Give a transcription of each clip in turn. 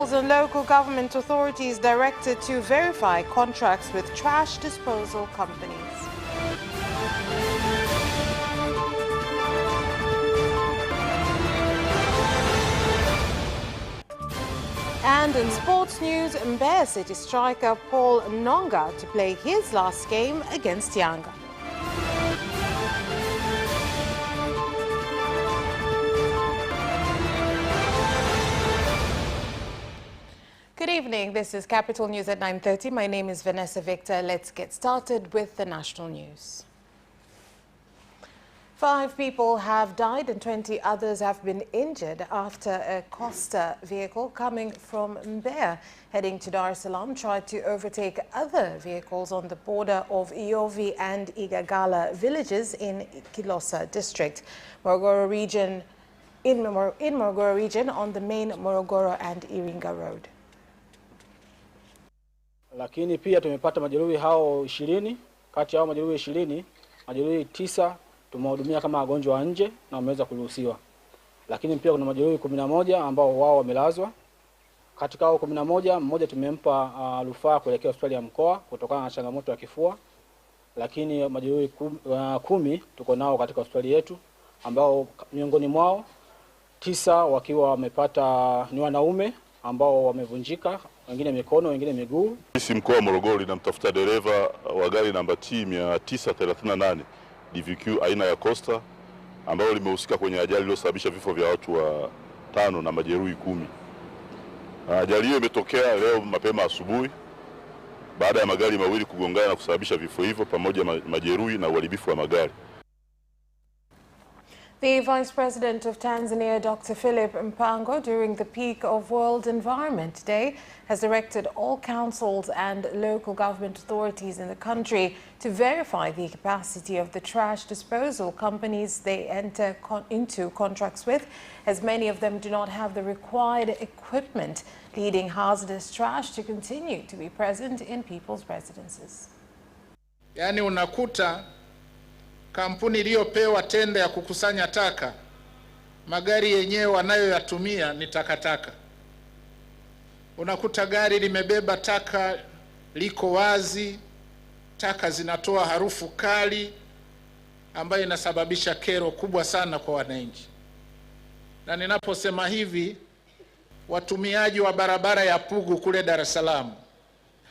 And local government authorities directed to verify contracts with trash disposal companies. And in sports news, Mbeya City striker Paul Nonga to play his last game against Yanga. Good evening. This is Capital News at 9:30. My name is Vanessa Victor. Let's get started with the national news. 5 people have died and 20 others have been injured after a Costa vehicle coming from Mbeya heading to Dar es Salaam tried to overtake other vehicles on the border of Iovi and Igagala villages in Kilosa district, Morogoro region, in Morogoro region on the main Morogoro and Iringa road. Lakini pia tumepata majeruhi hao 20, kati yao majeruhi 20, majeruhi 9 tumewahudumia kama wagonjwa wa nje na wameweza kuruhusiwa. Lakini pia kuna majeruhi 11 ambao wao wamelazwa. Katika hao 11, mmoja tumempa rufaa kuelekea hospitali ya mkoa kutokana na changamoto ya kifua. Lakini majeruhi 10 tuko nao katika hospitali yetu ambao miongoni mwao 9 wakiwa wamepata ni wanaume ambao wamevunjika, wengine mikono, wengine miguu. Sisi mkoa wa Morogoro linamtafuta dereva wa gari namba T 938 DVQ aina ya Costa ambao limehusika kwenye ajali iliyosababisha vifo vya watu 5 na majeruhi 10. Ajali hiyo imetokea leo mapema asubuhi baada ya magari mawili kugongana na kusababisha vifo hivyo pamoja majeruhi na uharibifu wa magari. The Vice President of Tanzania, Dr. Philip Mpango, during the peak of World Environment Day, has directed all councils and local government authorities in the country to verify the capacity of the trash disposal companies they enter into contracts with, as many of them do not have the required equipment, leading hazardous trash to continue to be present in people's residences. Yani unakuta kampuni iliyopewa tenda ya kukusanya taka, magari yenyewe wanayoyatumia ni takataka. Unakuta gari limebeba taka liko wazi, taka zinatoa harufu kali ambayo inasababisha kero kubwa sana kwa wananchi. Na ninaposema hivi, watumiaji wa barabara ya Pugu kule Dar es Salaam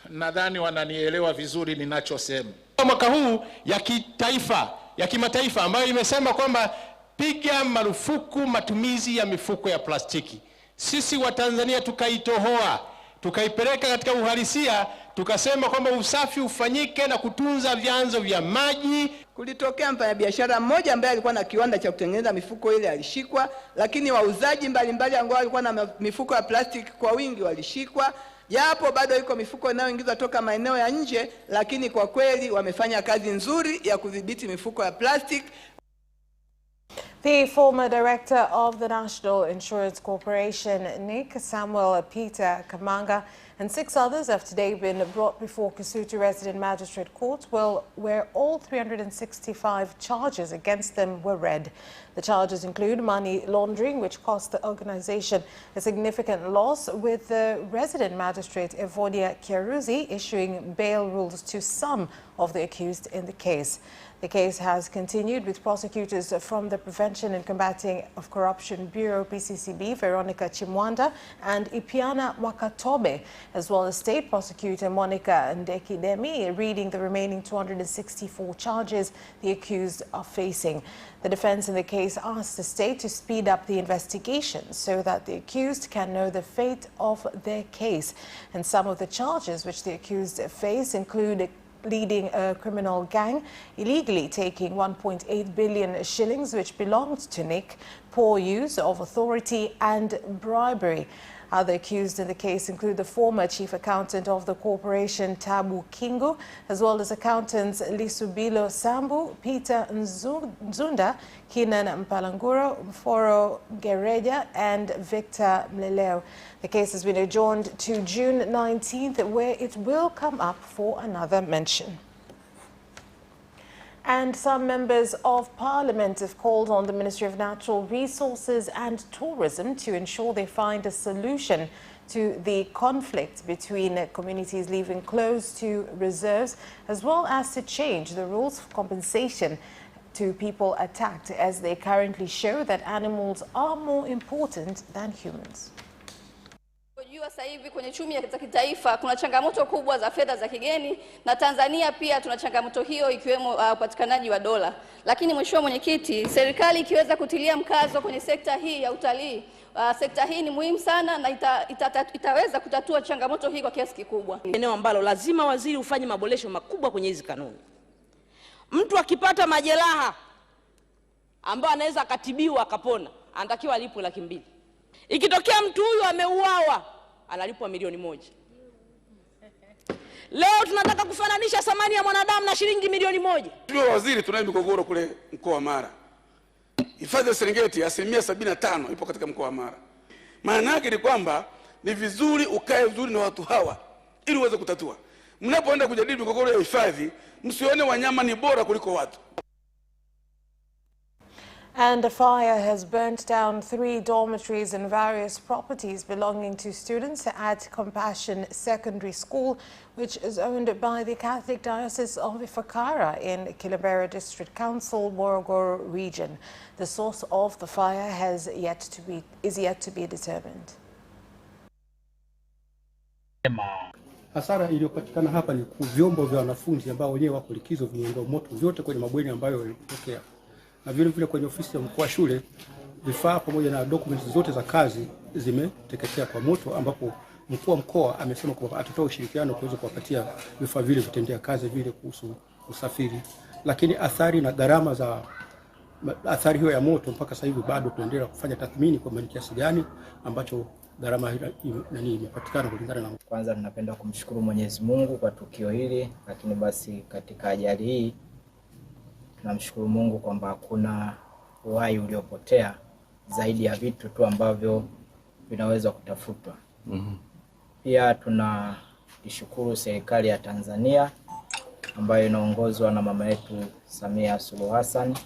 nadhani wananielewa vizuri ninachosema. Mwaka huu ya kitaifa ya kimataifa ambayo imesema kwamba piga marufuku matumizi ya mifuko ya plastiki. Sisi wa Tanzania tukaitohoa, tukaipeleka katika uhalisia, tukasema kwamba usafi ufanyike na kutunza vyanzo vya maji. Kulitokea mfanyabiashara mmoja ambaye alikuwa na kiwanda cha kutengeneza mifuko ile alishikwa, lakini wauzaji mbalimbali ambao walikuwa na mifuko ya plastiki kwa wingi walishikwa. Japo bado iko mifuko inayoingizwa toka maeneo ya nje, lakini kwa kweli wamefanya kazi nzuri ya kudhibiti mifuko ya plastic. The former director of the National Insurance Corporation, Nick Samuel Peter Kamanga, and 6 others have today been brought before Kisutu Resident Magistrate Court, where all 365 charges against them were read. The charges include money laundering, which cost the organization a significant loss, with the resident magistrate Evodia Kiaruzi issuing bail rules to some of the accused in the case. The case has continued with prosecutors from the Prevention and Combating of Corruption Bureau, PCCB, Veronica Chimwanda and Ipiana Wakatobe, as well as State Prosecutor Monica Ndekidemi, reading the remaining 264 charges the accused are facing. The defense in the case asked the state to speed up the investigation so that the accused can know the fate of their case. And some of the charges which the accused face include leading a criminal gang, illegally taking 1.8 billion shillings which belonged to Nick, poor use of authority and bribery. Other accused in the case include the former chief accountant of the corporation, Tabu Kingu, as well as accountants Lisubilo Sambu, Peter Nzunda, Kinan Mpalanguro, Mforo Gereja, and Victor Mleleo. The case has been adjourned to June 19th, where it will come up for another mention. And some members of Parliament have called on the Ministry of Natural Resources and Tourism to ensure they find a solution to the conflict between communities living close to reserves, as well as to change the rules of compensation to people attacked, as they currently show that animals are more important than humans. Sasa hivi kwenye chumi ya kitaifa kuna changamoto kubwa za fedha za kigeni, na Tanzania pia tuna changamoto hiyo, ikiwemo upatikanaji wa dola. Lakini Mheshimiwa Mwenyekiti, serikali ikiweza kutilia mkazo kwenye sekta hii ya utalii, sekta hii ni muhimu sana na itaweza kutatua changamoto hii kwa kiasi kikubwa. Eneo ambalo lazima waziri ufanye maboresho makubwa kwenye hizi kanuni. Mtu akipata majeraha ambaye anaweza akatibiwa akapona, anatakiwa alipwe Laki2. Ikitokea mtu huyu ameuawa, analipwa milioni 1. Leo tunataka kufananisha thamani ya mwanadamu na shilingi milioni 1. Mheshimiwa Waziri, tunayo migogoro kule mkoa wa Mara. Hifadhi ya Serengeti 75% ipo katika mkoa wa Mara. Maana yake ni kwamba ni vizuri ukae vizuri na watu hawa ili uweze kutatua. Mnapoenda kujadili migogoro ya hifadhi, msione wanyama ni bora kuliko watu. And a fire has burnt down 3 dormitories and various properties belonging to students at Compassion Secondary School, which is owned by the Catholic Diocese of Ifakara in Kilabera District Council, Morogoro region. The source of the fire is yet to be determined. Hasara iliyopatikana hapa ni vyombo vya wanafunzi ambao wenyewe wako likizo, vimeungua moto vyote kwenye mabweni ambayo yalitokea. Na vile vile kwenye ofisi ya mkuu wa shule vifaa pamoja na documents zote za kazi zimeteketea kwa moto, ambapo mkuu wa mkoa amesema kwamba atatoa ushirikiano kuweza kuwapatia vifaa vile vitendea kazi vile kuhusu usafiri. Lakini athari na gharama za athari hiyo ya moto mpaka sasa hivi bado tunaendelea kufanya tathmini kwa ni kiasi gani ambacho gharama imepatikana kulingana na. Kwanza tunapenda kumshukuru Mwenyezi Mungu kwa tukio hili, lakini basi katika ajali hii tunamshukuru Mungu kwamba hakuna uhai uliopotea, zaidi ya vitu tu ambavyo vinaweza kutafutwa. Pia tunashukuru serikali ya Tanzania ambayo inaongozwa na mama yetu Samia Suluhu Hassan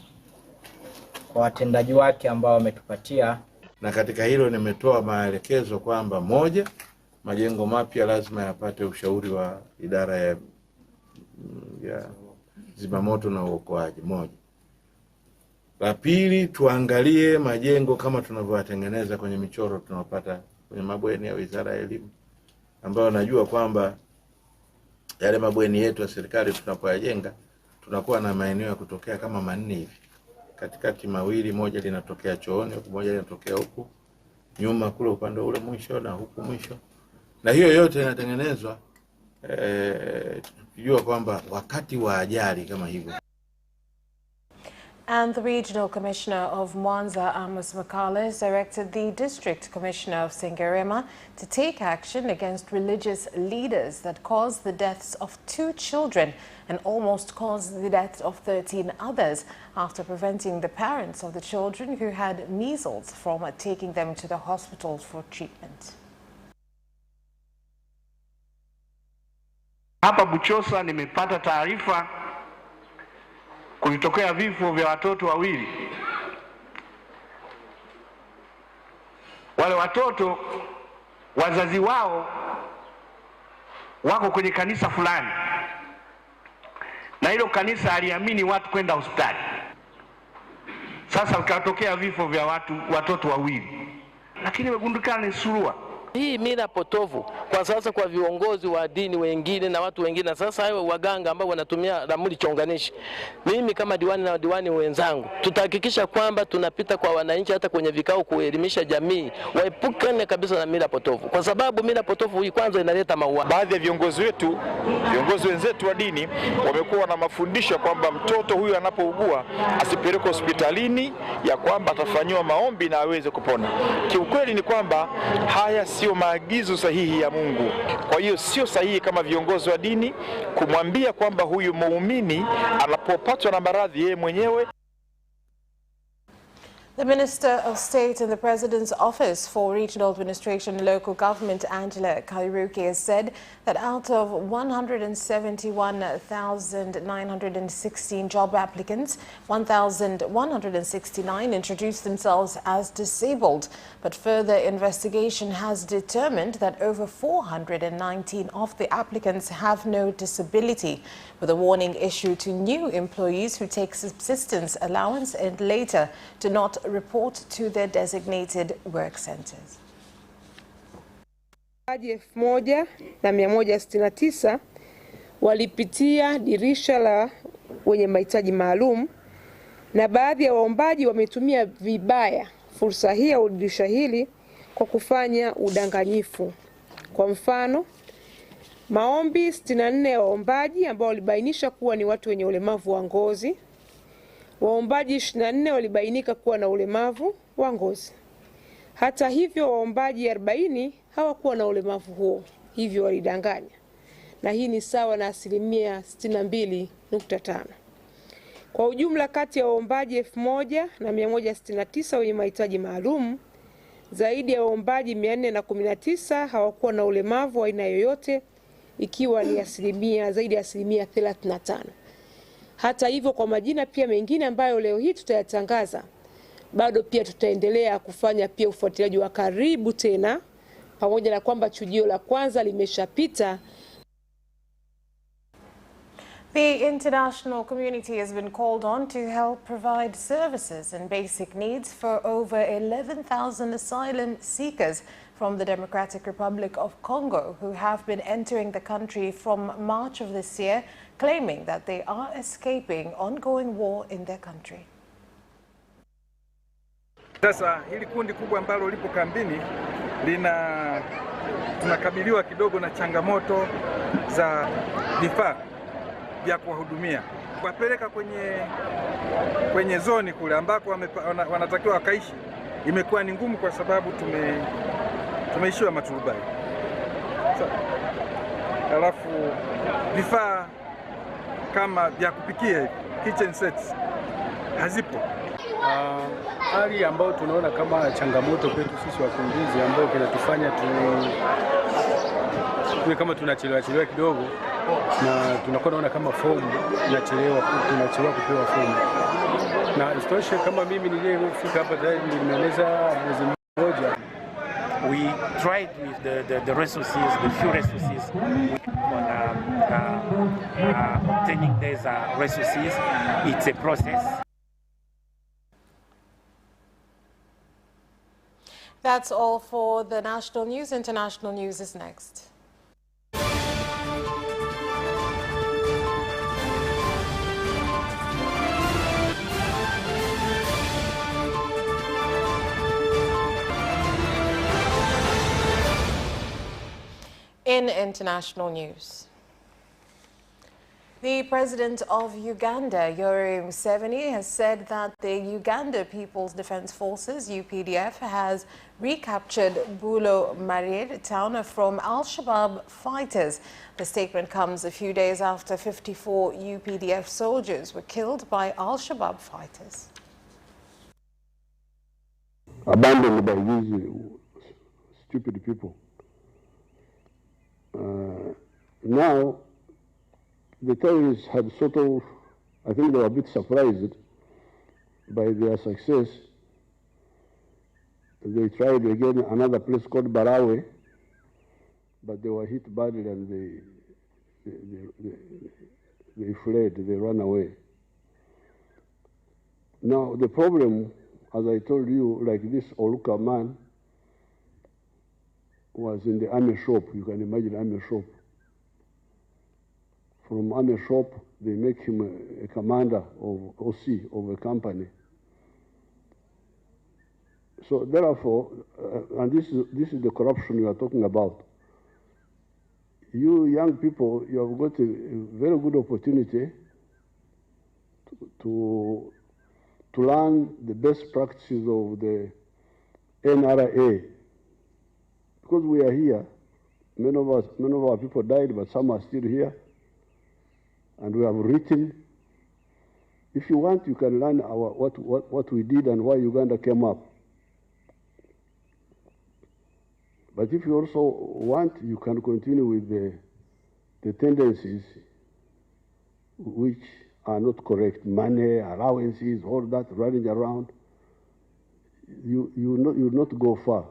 kwa watendaji wake ambao wametupatia. Na katika hilo nimetoa maelekezo kwamba moja, majengo mapya lazima yapate ushauri wa idara ya zimamoto na uokoaji moja. La pili, tuangalie majengo kama tunavyotengeneza kwenye michoro tunapata kwenye mabweni ya Wizara ya Elimu, ambayo najua kwamba yale mabweni yetu ya serikali tunapoyajenga tunakuwa na maeneo ya kutokea kama 4 hivi. Katikati mawili, moja linatokea chooni, moja linatokea huku nyuma kule upande ule mwisho na huku mwisho. Na hiyo yote inatengenezwa tukijua kwamba wakati wa ajali kama hivyo. And the Regional Commissioner of Mwanza, Amos Makales, directed the District Commissioner of Sengerema to take action against religious leaders that caused the deaths of 2 children and almost caused the death of 13 others after preventing the parents of the children who had measles from taking them to the hospital for treatment. Hapa Buchosa nimepata taarifa kulitokea vifo vya watoto 2. Wale watoto wazazi wao wako kwenye kanisa fulani, na hilo kanisa aliamini watu kwenda hospitali. Sasa vikatokea vifo vya watoto 2, lakini wagundukana ni surua. Hii mila potovu kwa sasa kwa viongozi wa dini wengine na watu wengine, sasa hayo waganga ambao wanatumia ramli chonganishi. Mimi kama diwani na diwani wenzangu tutahakikisha kwamba tunapita kwa wananchi hata kwenye vikao kuelimisha jamii waepukane kabisa na mila potovu, kwa sababu mila potovu hii kwanza inaleta mauaji. Baadhi ya viongozi wenzetu wa dini wamekuwa na mafundisho kwamba mtoto huyu anapougua asipelekwe hospitalini, ya kwamba atafanywa maombi na aweze kupona. Kiukweli ni kwamba haya sio maagizo sahihi ya Mungu. Kwa hiyo sio sahihi kama viongozi wa dini kumwambia kwamba huyu muumini anapopatwa na maradhi yeye mwenyewe. The Minister of State in the President's Office for Regional Administration and Local Government, Angela Kairuki, has said that out of 171,916 job applicants, 1,169 introduced themselves as disabled. But further investigation has determined that over 419 of the applicants have no disability, with a warning issued to new employees who take subsistence allowance and later do not report to their designated work centers. 1169 walipitia dirisha la wenye mahitaji maalum, na baadhi ya waombaji wametumia vibaya fursa hii au dirisha hili kwa kufanya udanganyifu. Kwa mfano, maombi 64 ya waombaji ambao walibainisha kuwa ni watu wenye ulemavu wa ngozi. Waombaji 24 walibainika kuwa na ulemavu wa ngozi. Hata hivyo, waombaji 40 hawakuwa na ulemavu huo, hivyo walidanganya. Na hii ni sawa na 62.5%. Kwa ujumla, kati ya waombaji 1169 wenye mahitaji maalum, zaidi ya waombaji 419 hawakuwa na ulemavu wa aina yoyote, ikiwa ni zaidi ya 35%. Hata hivyo, kwa majina pia mengine ambayo leo hii tutayatangaza, bado pia tutaendelea kufanya pia ufuatiliaji wa karibu tena, pamoja na kwamba chujio la kwanza limeshapita. The international community has been called on to help provide services and basic needs for over 11,000 asylum seekers from the Democratic Republic of Congo who have been entering the country from March of this year, claiming that they are escaping ongoing war in their country. Sasa hili kundi kubwa ambalo lipo kambini tunakabiliwa kidogo na changamoto za vifaa vya kuwahudumia, kuwapeleka kwenye zoni kule ambako wanatakiwa wakaishi. Imekuwa ni ngumu kwa sababu tumeishiwa maturubai. Alafu vifaa kama vya kupikia, kitchen sets, hazipo. Hali ambayo tunaona kama changamoto kwetu sisi wakimbizi, ambayo kinatufanya tuwe kama tunachelewa kidogo, na tunakuwa naona kama fomu tunachelewa kupewa fomu. Na isitoshe, kama mimi niliyefika hapa tayari nimeeleza mwezi mmoja. We tried with the resources, the few resources on obtaining these resources. It's a process. That's all for the national news. International news is next. In international news, the President of Uganda, Yoweri Museveni, has said that the Uganda People's Defense Forces, UPDF, has recaptured Bulo Marir town from Al-Shabaab fighters. The statement comes a few days after 54 UPDF soldiers were killed by Al-Shabaab fighters. Abandoned by these stupid people. Now, the terrorists had sort of, I think they were a bit surprised by their success. They tried again another place called Barawe, but they were hit badly and they fled, they ran away. Now, the problem, as I told you, like this Oluka man was in the army shop. You can imagine army shop. From army shop, they make him a commander of OC, of a company. So therefore, and this is the corruption you are talking about. You young people, you have got a very good opportunity to learn the best practices of the NRA. Because we are here, many of our people died, but some are still here. And we have written If you want, you can learn what we did and why Uganda came up. But if you also want, you can continue with the tendencies which are not correct. Money, allowances, all that running around. You'll not go far.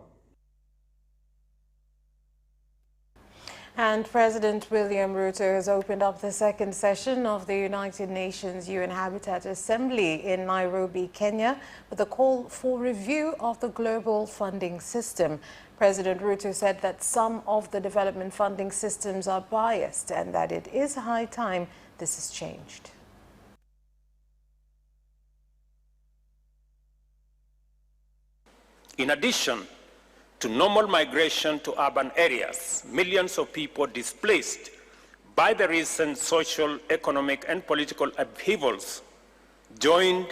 And President William Ruto has opened up the second session of the United Nations UN Habitat Assembly in Nairobi, Kenya, with a call for review of the global funding system. President Ruto said that some of the development funding systems are biased and that it is high time this is changed. In addition to normal migration to urban areas, millions of people displaced by the recent social, economic, and political upheavals joined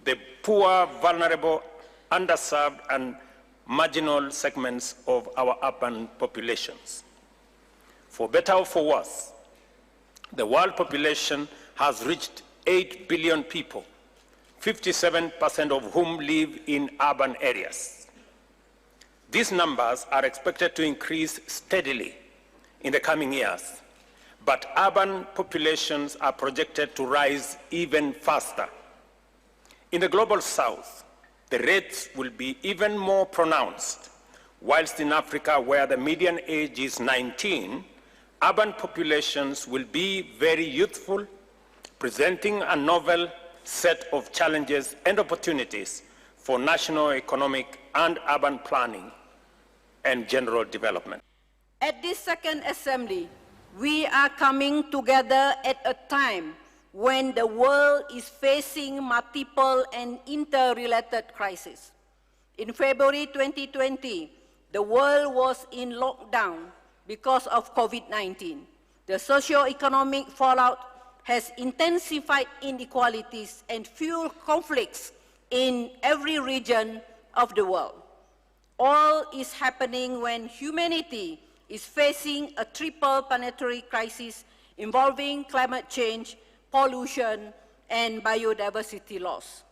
the poor, vulnerable, underserved, and marginal segments of our urban populations. For better or for worse, the world population has reached 8 billion people, 57% of whom live in urban areas. These numbers are expected to increase steadily in the coming years, but urban populations are projected to rise even faster. In the global south, the rates will be even more pronounced, whilst in Africa, where the median age is 19, urban populations will be very youthful, presenting a novel set of challenges and opportunities for national economic and urban planning and general development. At this second assembly, we are coming together at a time when the world is facing multiple and interrelated crises. In February 2020, the world was in lockdown because of COVID-19. The socio-economic fallout has intensified inequalities and fueled conflicts in every region of the world. All is happening when humanity is facing a triple planetary crisis involving climate change, pollution, and biodiversity loss.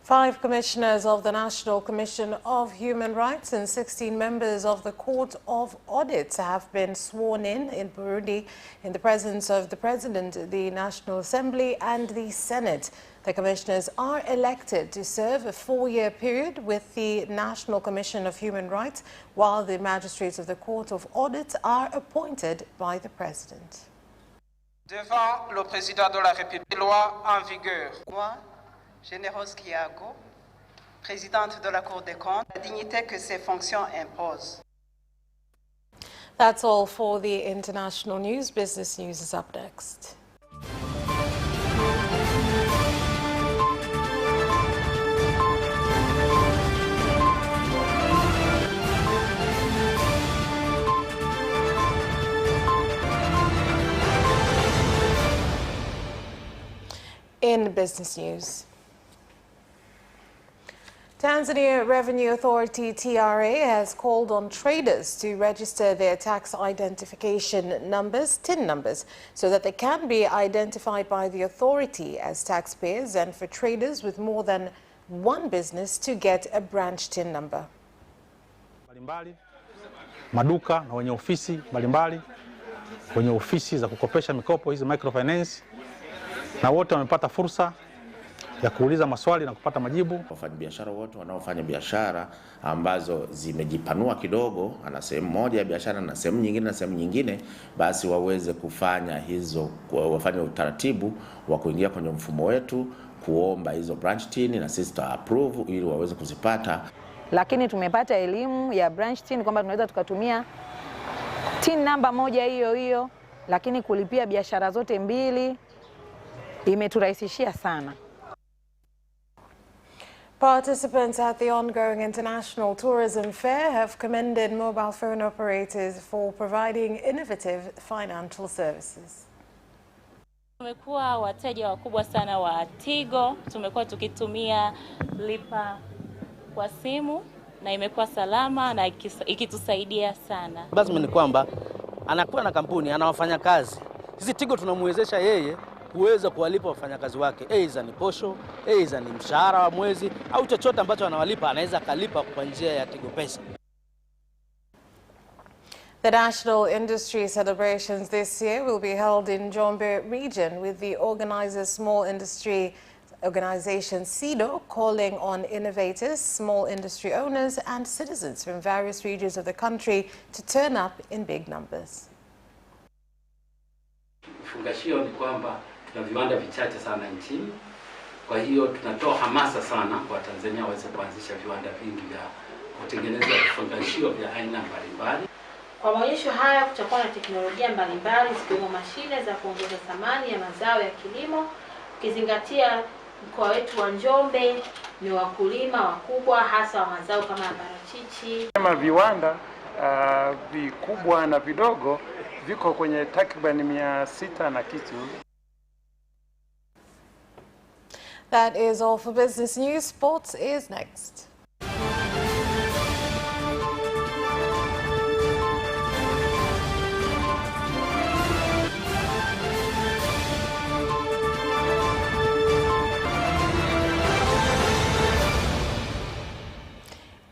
5 commissioners of the National Commission of Human Rights and 16 members of the Court of Audits have been sworn in Burundi in the presence of the President, the National Assembly, and the Senate. The commissioners are elected to serve a 4-year period with the National Commission of Human Rights, while the magistrates of the Court of Audits are appointed by the President. Devant le Président de la République, loi en vigueur. Moi, Généreuse Kiago, présidente de la Cour des comptes, la dignité que ses fonctions imposent. That's all for the international news. Business News is up next. In business news, Tanzania Revenue Authority TRA has called on traders to register their tax identification numbers, TIN numbers, so that they can be identified by the authority as taxpayers, and for traders with more than one business to get a branch TIN number. Mbalimbali, maduka na wenye ofisi mbalimbali, wenye ofisi za kukopesha mikopo hizi microfinance, na wote wamepata fursa ya kuuliza maswali na kupata majibu. Wafanyabiashara wote wanaofanya biashara ambazo zimejipanua kidogo, ana sehemu moja ya biashara na sehemu nyingine, basi waweze kufanya hizo, wafanye utaratibu wa kuingia kwenye mfumo wetu, kuomba hizo branch TIN na sisi tuta approve ili waweze kuzipata. Lakini tumepata elimu ya branch TIN kwamba tunaweza tukatumia TIN namba moja hiyo, lakini kulipia biashara zote mbili imeturahisishia sana. Participants at the ongoing International Tourism Fair have commended mobile phone operators for providing innovative financial services. Tumekuwa wateja wakubwa sana wa Tigo, tumekuwa tukitumia lipa kwa simu na imekuwa salama na ikitusaidia sana. Lazima ni kwamba anakuwa na kampuni, ana wafanyakazi. Sisi Tigo tunamwezesha yeye kuweza kuwalipa wafanyakazi wake, aidha ni posho, aidha ni mshahara wa mwezi au chochote ambacho anawalipa anaweza kalipa kwa njia ya Tigo Pesa. The national industry celebrations this year will be held in Njombe region, with the organizers Small Industry Organization SIDO calling on innovators, small industry owners and citizens from various regions of the country to turn up in big numbers. Fungashio ni kwamba tuna viwanda vichache sana nchini. Kwa hiyo tunatoa hamasa sana kwa Tanzania waweze kuanzisha viwanda vingi vya kutengeneza vifungashio vya aina mbalimbali. Kwa maonyesho haya kutakuwa na teknolojia mbalimbali zikiwemo mashine za kuongeza thamani ya mazao ya kilimo, ukizingatia mkoa wetu wa Njombe ni wakulima wakubwa hasa wa mazao kama parachichi. Kama viwanda vikubwa na vidogo viko kwenye takriban 600 na kitu. That is all for business news. Sports is next.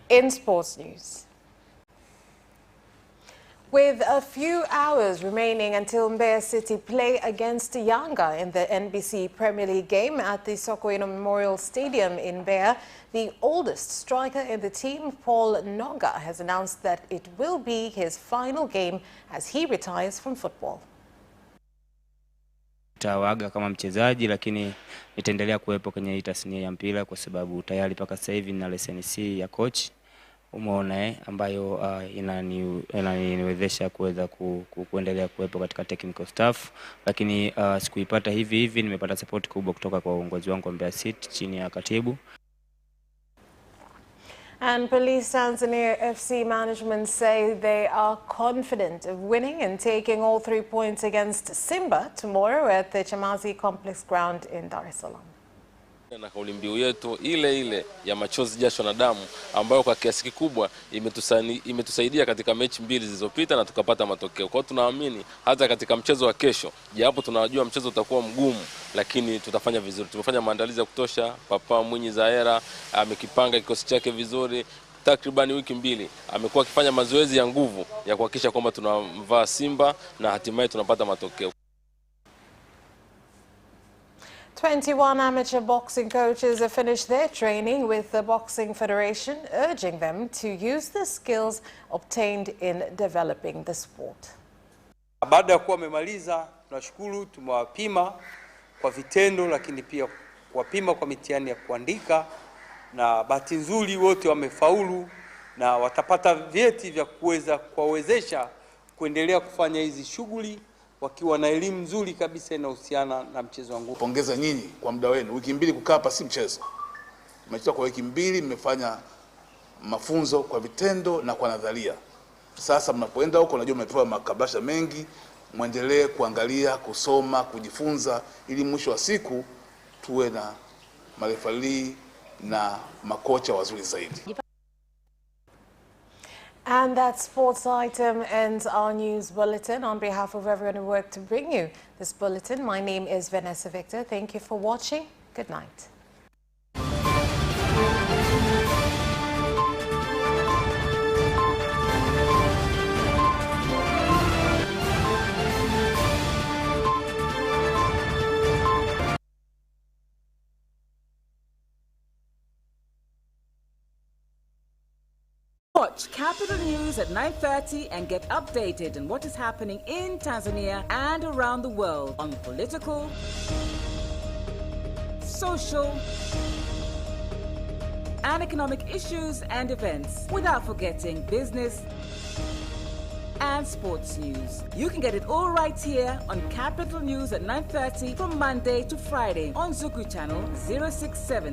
In sports news. With a few hours remaining until Mbeya City play against Yanga in the NBC Premier League game at the Sokoine Memorial Stadium in Mbeya, the oldest striker in the team, Paul Noga, has announced that it will be his final game as he retires from football. Nitawaaga kama mchezaji, lakini nitaendelea kuwepo kwenye tasnia ya mpira kwa sababu tayari mpaka sasa hivi nina leseni C ya coach, umeona, ambayo inaniwezesha kuweza kuendelea kuwepo katika technical staff, lakini sikuipata hivi nimepata support kubwa kutoka kwa uongozi wangu wa Mbeya City chini ya katibu. And Police Tanzania FC management say they are confident of winning and taking all 3 points against Simba tomorrow at the Chamazi Complex Ground in Dar es Salaam. Na kauli mbiu yetu ile ya machozi, jasho na damu, ambayo kwa kiasi kikubwa imetusaidia katika mechi mbili zilizopita na tukapata matokeo. Kwa hiyo tunaamini hata katika mchezo wa kesho, japo tunajua mchezo utakuwa mgumu, lakini tutafanya vizuri. Tumefanya maandalizi ya kutosha. Papa Mwinyi Zahera amekipanga kikosi chake vizuri. Takriban wiki mbili amekuwa akifanya mazoezi ya nguvu ya kuhakikisha kwamba tunamvaa Simba na hatimaye tunapata matokeo. 21 amateur boxing coaches have finished their training with the Boxing Federation, urging them to use the skills obtained in developing the sport. Baada ya kuwa wamemaliza, tunashukuru, tumewapima kwa vitendo, lakini pia kuwapima kwa mitihani ya kuandika, na bahati nzuri wote wamefaulu na watapata vyeti vya kuweza kuwawezesha kuendelea kufanya hizi shughuli wakiwa na elimu nzuri kabisa inahusiana na mchezo wangu. Pongeza nyinyi kwa muda wenu. Wiki mbili kukaa hapa si mchezo. Mmechukua kwa wiki mbili, mmefanya mafunzo kwa vitendo na kwa nadharia. Sasa mnapoenda huko najua mmepewa makablasha mengi, muendelee kuangalia, kusoma, kujifunza ili mwisho wa siku tuwe na marefali na makocha wazuri zaidi. And that sports item ends our news bulletin. On behalf of everyone who worked to bring you this bulletin, my name is Vanessa Victor. Thank you for watching. Good night. Watch Capital News at 9:30 and get updated on what is happening in Tanzania and around the world on political, social, and economic issues and events, without forgetting business and sports news. You can get it all right here on Capital News at 9:30 from Monday to Friday on Zuku Channel 067.